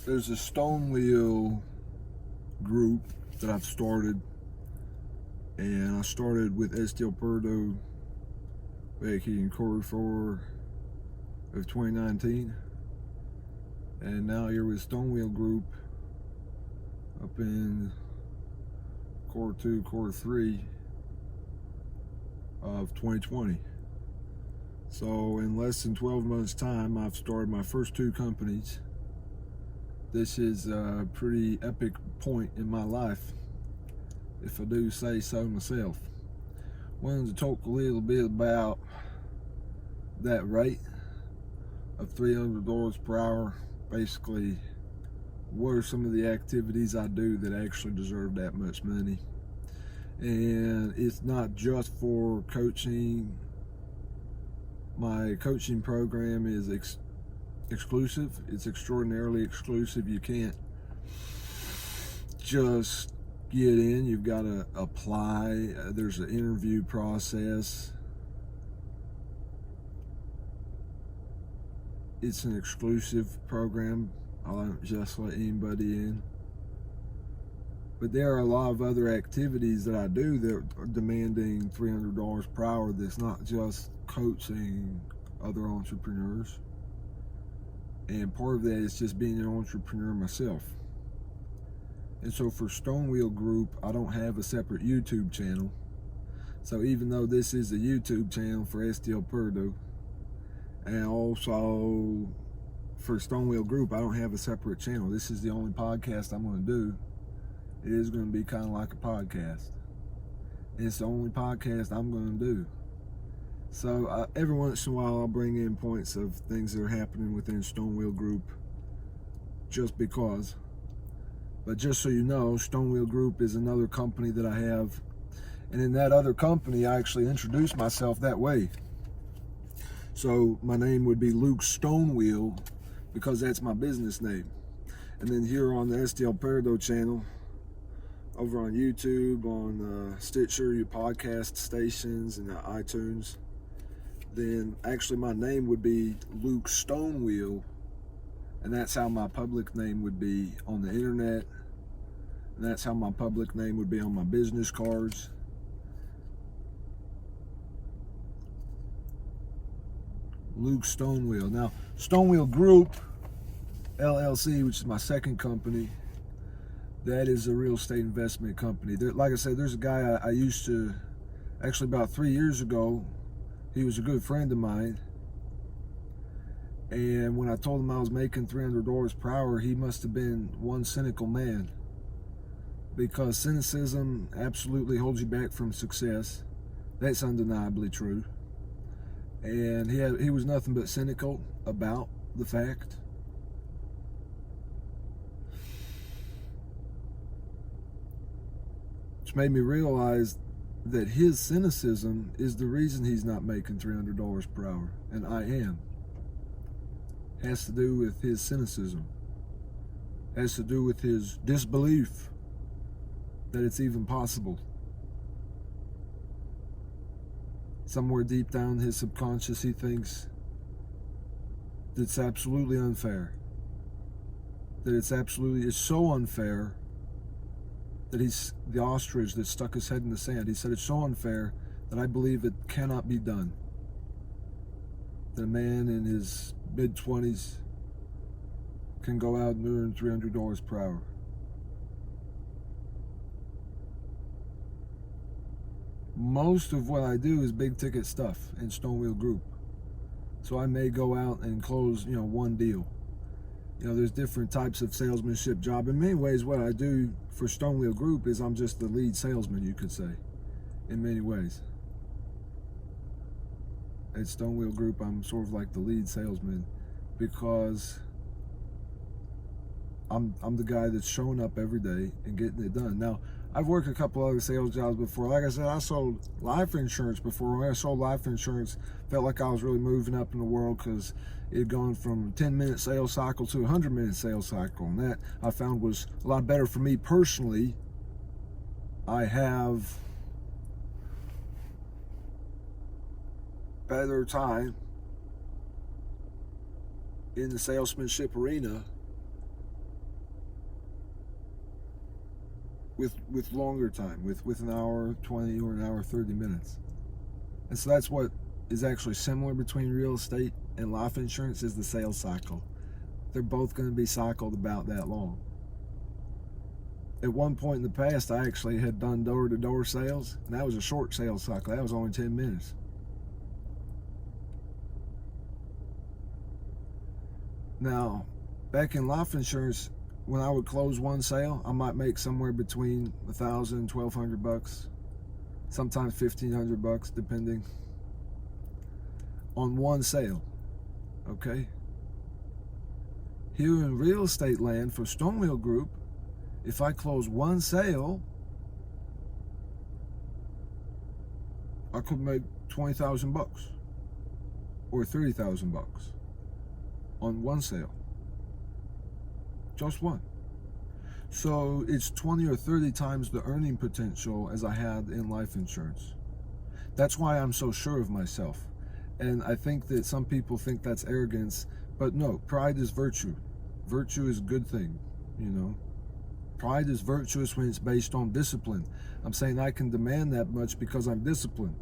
there's a Stonewheel Group that I've started, and I started with STL Pareto back in Q4 of 2019, and now here with Stonewheel Group up in Q2, Q3 of 2020. So in less than 12 months time, I've started my first two companies. This is a pretty epic point in my life, if I do say so myself. Wanted to talk a little bit about that rate of $300 per hour. Basically, what are some of the activities I do that actually deserve that much money? And it's not just for coaching. My coaching program is exclusive. It's extraordinarily exclusive. You can't just get in. You've got to apply. There's an interview process. It's an exclusive program. I don't just let anybody in. But there are a lot of other activities that I do that are demanding $300 per hour. That's not just coaching other entrepreneurs. And part of that is just being an entrepreneur myself. And so for Stonewheel Group, I don't have a separate YouTube channel. So even though this is a YouTube channel for STL Pareto, and also for Stonewheel Group, I don't have a separate channel. This is the only podcast I'm going to do. It is going to be kind of like a podcast. And it's the only podcast I'm going to do. So every once in a while, I'll bring in points of things that are happening within Stonewheel Group, just because. But just so you know, Stonewheel Group is another company that I have. And in that other company, I actually introduced myself that way. So my name would be Luke Stonewheel, because that's my business name. And then here on the STL Pareto channel, over on YouTube, on Stitcher, your podcast stations, and iTunes, then actually my name would be Luke Stonewheel, and that's how my public name would be on the internet, and that's how my public name would be on my business cards. Luke Stonewheel. Now, Stonewheel Group LLC, which is my second company, that is a real estate investment company. Like I said, there's a guy I used to, actually about 3 years ago, he was a good friend of mine. And when I told him I was making $300 per hour, he must have been one cynical man. Because cynicism absolutely holds you back from success. That's undeniably true. And he was nothing but cynical about the fact. Which made me realize that his cynicism is the reason he's not making $300 per hour, and I am. Has to do with his cynicism. Has to do with his disbelief that it's even possible. Somewhere deep down his subconscious, he thinks that it's absolutely unfair. That it's so unfair that he's the ostrich that stuck his head in the sand. He said, it's so unfair that I believe it cannot be done. That a man in his mid-20s can go out and earn $300 per hour. Most of what I do is big ticket stuff in Stonewheel Group. So I may go out and close, one deal. There's different types of salesmanship job. In many ways, what I do for Stonewheel Group is I'm just the lead salesman, you could say, in many ways. At Stonewheel Group, I'm sort of like the lead salesman, because I'm the guy that's showing up every day and getting it done. Now, I've worked a couple other sales jobs before. Like I said, I sold life insurance before. When I sold life insurance, felt like I was really moving up in the world, because it had gone from a 10-minute sales cycle to a 100-minute sales cycle. And that I found was a lot better for me personally. I have better time in the salesmanship arena with longer time, with an hour 20 or an hour 30 minutes. And so that's what is actually similar between real estate and life insurance is the sales cycle. They're both going to be cycled about that long. At one point in the past, I actually had done door-to-door sales, and that was a short sales cycle. That was only 10 minutes. Now, back in life insurance, when I would close one sale, I might make somewhere between $1,000 and $1,200, sometimes $1,500, depending on one sale. Okay. Here in real estate land for Stonewheel Group, if I close one sale, I could make $20,000 or $30,000 on one sale. Just one. So it's 20 or 30 times the earning potential as I had in life insurance. That's why I'm so sure of myself. And I think that some people think that's arrogance, but no, pride is virtue. Virtue is a good thing, you know. Pride is virtuous when it's based on discipline. I'm saying I can demand that much because I'm disciplined.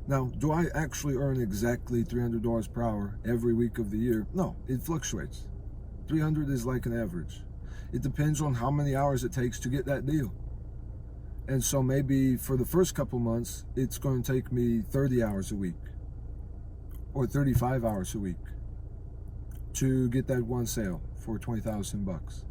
Now, do I actually earn exactly $300 per hour every week of the year? No, it fluctuates. 300 is like an average. It depends on how many hours it takes to get that deal. And so maybe for the first couple months, it's going to take me 30 hours a week or 35 hours a week to get that one sale for $20,000.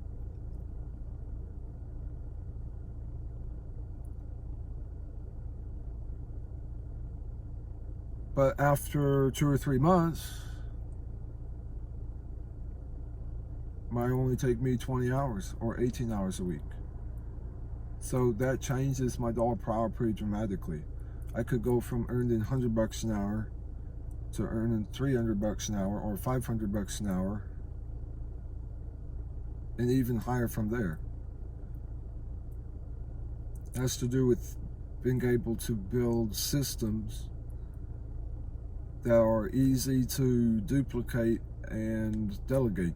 But after 2 or 3 months, might only take me 20 hours or 18 hours a week. So that changes my dollar per hour pretty dramatically. I could go from earning $100 an hour to earning $300 an hour or $500 an hour, and even higher from there. It has to do with being able to build systems that are easy to duplicate and delegate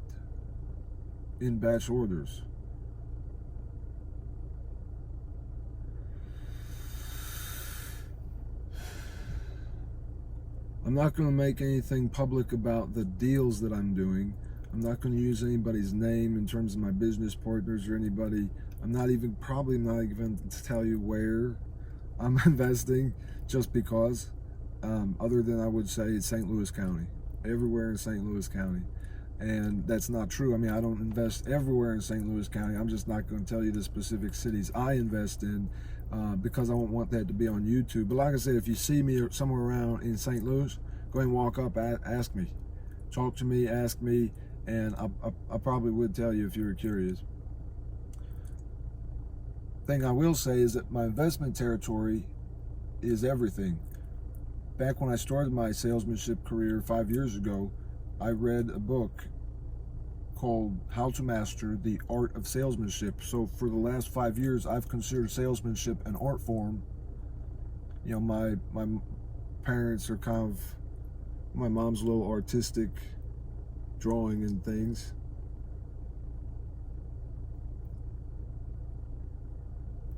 in batch orders. I'm not going to make anything public about the deals that I'm doing. I'm not going to use anybody's name in terms of my business partners or anybody. Probably not even to tell you where I'm investing, just because. Other than I would say it's St. Louis County, everywhere in St. Louis County. And that's not true. I mean, I don't invest everywhere in St. Louis County. I'm just not going to tell you the specific cities I invest in because I don't want that to be on YouTube. But like I said, if you see me somewhere around in St. Louis, go ahead and walk up, ask me. Talk to me, ask me, and I probably would tell you if you were curious. Thing I will say is that my investment territory is everything. Back when I started my salesmanship career 5 years ago, I read a book called How to Master the Art of Salesmanship. So for the last 5 years, I've considered salesmanship an art form. You know, my parents are kind of, my mom's a little artistic, drawing and things.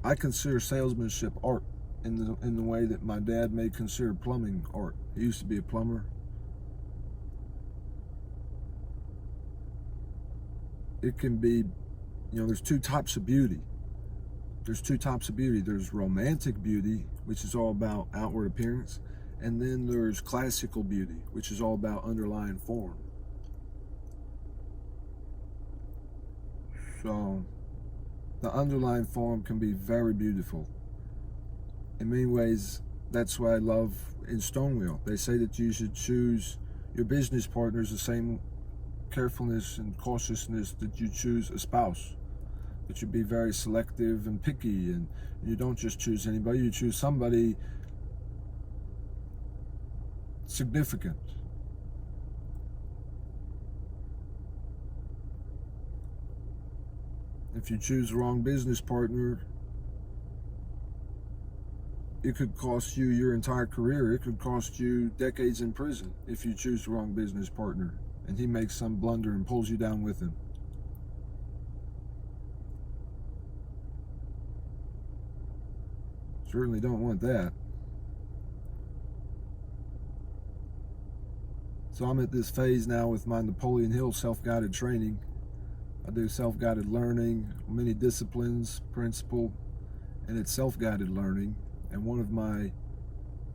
I consider salesmanship art in the way that my dad may consider plumbing art. He used to be a plumber. It can be, you know, there's two types of beauty. There's romantic beauty, which is all about outward appearance, and then there's classical beauty, which is all about underlying form. So the underlying form can be very beautiful. In many ways, that's what I love in Stonewheel. They say that you should choose your business partners the same carefulness and cautiousness that you choose a spouse. That you be very selective and picky, and you don't just choose anybody, you choose somebody significant. If you choose the wrong business partner, it could cost you your entire career. It could cost you decades in prison if you choose the wrong business partner and he makes some blunder and pulls you down with him. Certainly don't want that. So I'm at this phase now with my Napoleon Hill self-guided training. I do self-guided learning, many disciplines, principle, and it's self-guided learning. And one of my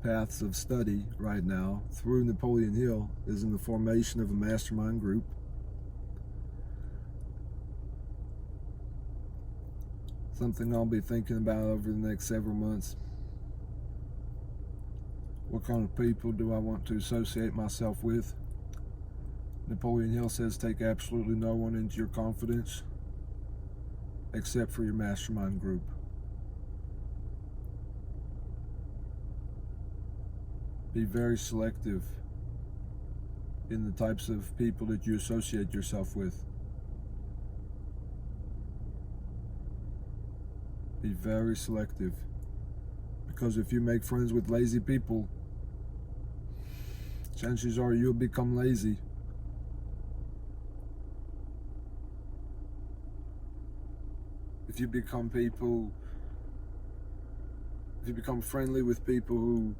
paths of study right now through Napoleon Hill is in the formation of a mastermind group. Something I'll be thinking about over the next several months. What kind of people do I want to associate myself with? Napoleon Hill says take absolutely no one into your confidence except for your mastermind group. Be very selective in the types of people that you associate yourself with. Be very selective, because if you make friends with lazy people, chances are you'll become lazy. If you become friendly with people who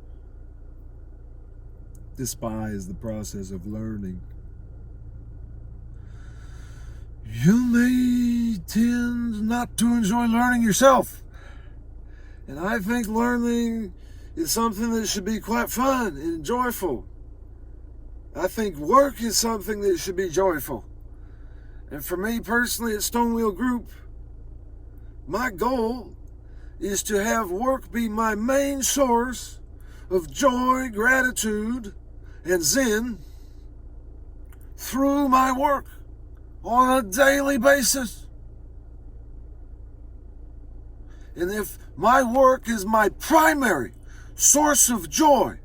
despise the process of learning, you may tend not to enjoy learning yourself. And I think learning is something that should be quite fun and joyful. I think work is something that should be joyful. And for me personally at Stonewheel Group, my goal is to have work be my main source of joy, gratitude, and zen through my work on a daily basis. And if my work is my primary source of joy,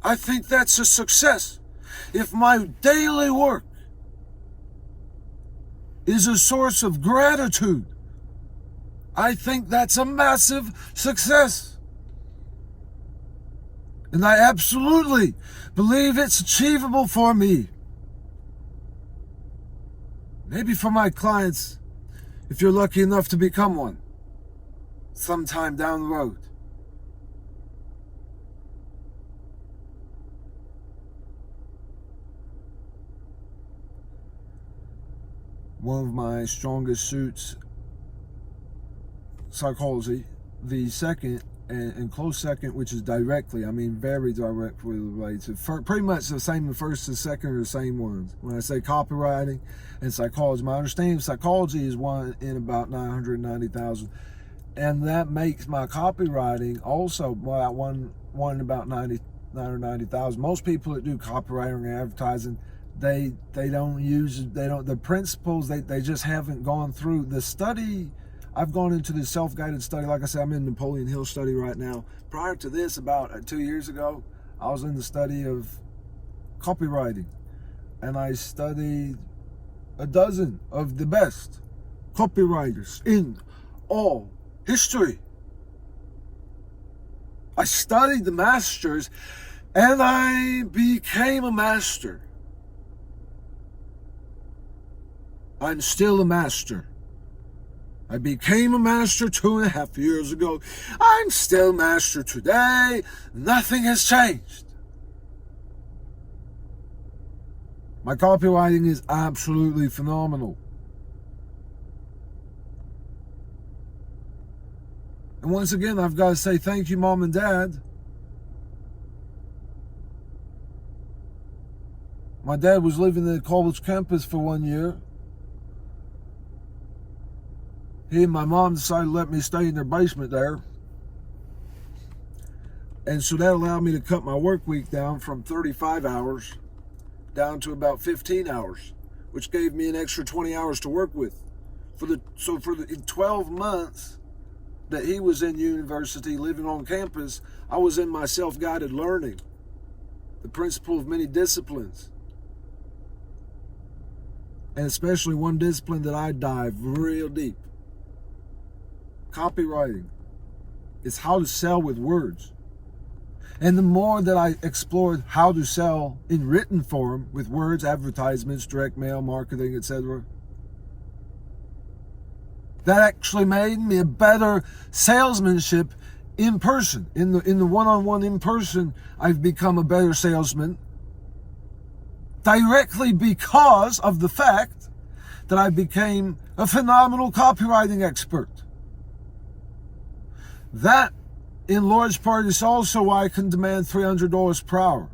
I think that's a success. If my daily work is a source of gratitude, I think that's a massive success. And I absolutely believe it's achievable for me. Maybe for my clients, if you're lucky enough to become one, sometime down the road. One of my strongest suits, psychology. The second, and close second, which is directly, I mean very directly related. Pretty much the same, the first and second are the same ones. When I say copywriting and psychology, my understanding of psychology is one in about 990,000. And that makes my copywriting also one in about 990,000. Most people that do copywriting and advertising, they don't use, the principles, they just haven't gone through the study. I've gone into this self-guided study. Like I said, I'm in Napoleon Hill study right now. Prior to this, about 2 years ago, I was in the study of copywriting. And I studied a dozen of the best copywriters in all history. I studied the masters and I became a master. I'm still a master. I became a master 2.5 years ago. I'm still master today. Nothing has changed. My copywriting is absolutely phenomenal. And once again, I've got to say thank you, Mom and Dad. My dad was living in the college campus for 1 year. He and my mom decided to let me stay in their basement there. And so that allowed me to cut my work week down from 35 hours down to about 15 hours, which gave me an extra 20 hours to work with. For the 12 months that he was in university, living on campus, I was in my self-guided learning, the principle of many disciplines. And especially one discipline that I dive real deep. Copywriting. It's how to sell with words. And the more that I explored how to sell in written form with words, advertisements, direct mail, marketing, etc., That actually made me a better salesmanship in person. In the one-on-one in person, I've become a better salesman directly because of the fact that I became a phenomenal copywriting expert. That, in large part, is also why I can demand $300 per hour.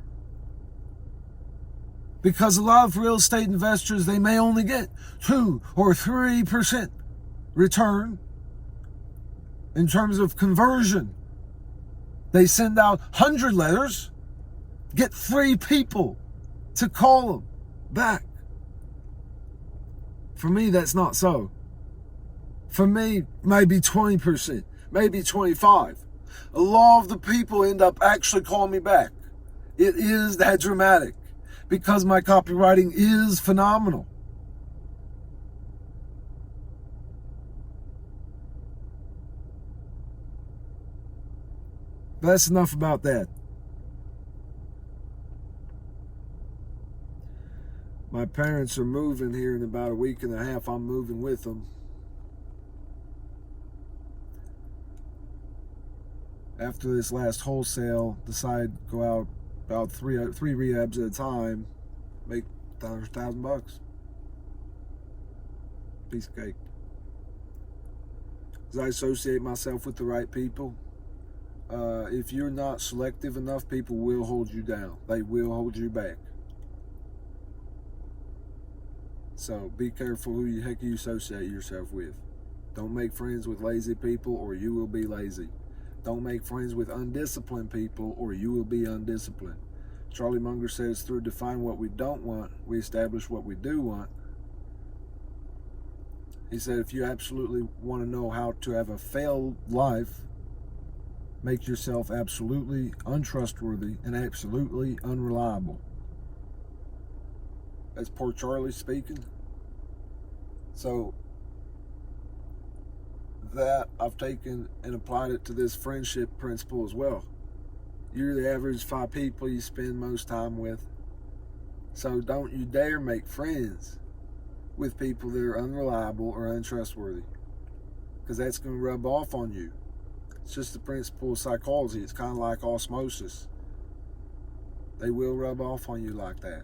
Because a lot of real estate investors, they may only get 2 or 3% return in terms of conversion. They send out 100 letters, get 3 people to call them back. For me, that's not so. For me, maybe 20%, maybe 25%. A lot of the people end up actually calling me back. It is that dramatic because my copywriting is phenomenal. But that's enough about that. My parents are moving here in about a week and a half. I'm moving with them. After this last wholesale, decide to go out about three rehabs at a time, make $100,000. Piece of cake. As I associate myself with the right people, if you're not selective enough, people will hold you down. They will hold you back. So be careful who the heck you associate yourself with. Don't make friends with lazy people or you will be lazy. Don't make friends with undisciplined people or you will be undisciplined. Charlie Munger says, through defining what we don't want, we establish what we do want. He said, if you absolutely want to know how to have a failed life, make yourself absolutely untrustworthy and absolutely unreliable. That's poor Charlie speaking. So that I've taken and applied it to this friendship principle as well. You're the average 5 people you spend most time with. So don't you dare make friends with people that are unreliable or untrustworthy, because that's going to rub off on you. It's just the principle of psychology. It's kind of like osmosis. They will rub off on you like that.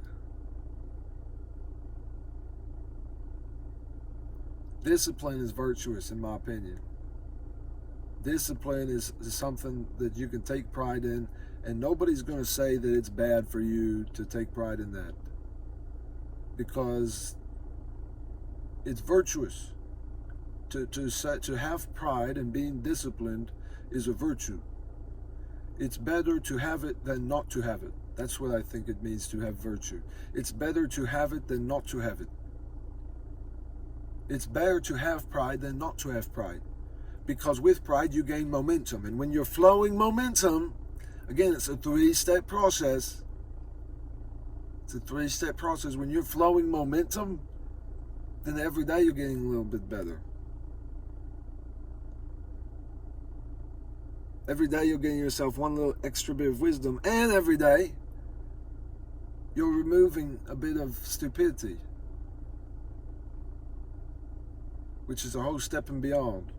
Discipline is virtuous, in my opinion. Discipline is something that you can take pride in, and nobody's going to say that it's bad for you to take pride in that, because it's virtuous. To have pride in being disciplined is a virtue. It's better to have it than not to have it. That's what I think it means to have virtue. It's better to have it than not to have it. It's better to have pride than not to have pride, because with pride you gain momentum, and when you're flowing momentum, again, it's a 3-step process. It's a 3-step process. When you're flowing momentum, then every day you're getting a little bit better. Every day you're getting yourself one little extra bit of wisdom, and every day you're removing a bit of stupidity, which is a whole step and beyond.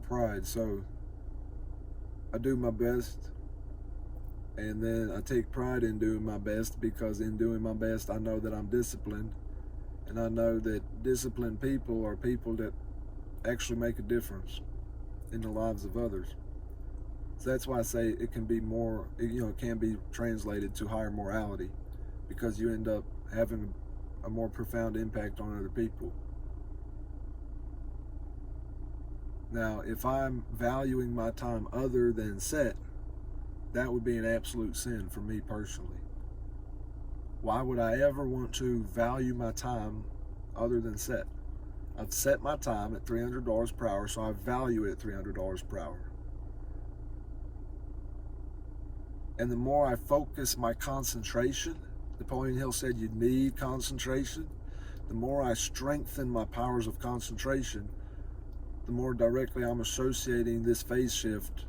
Pride. So I do my best, and then I take pride in doing my best, because in doing my best I know that I'm disciplined, and I know that disciplined people are people that actually make a difference in the lives of others. So that's why I say it can be more, it can be translated to higher morality, because you end up having a more profound impact on other people. Now, if I'm valuing my time other than set, that would be an absolute sin for me personally. Why would I ever want to value my time other than set? I've set my time at $300 per hour, so I value it at $300 per hour. And the more I focus my concentration, Napoleon Hill said you need concentration, the more I strengthen my powers of concentration, the more directly I'm associating this phase shift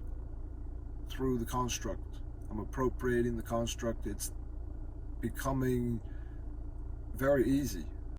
through the construct. I'm appropriating the construct. It's becoming very easy.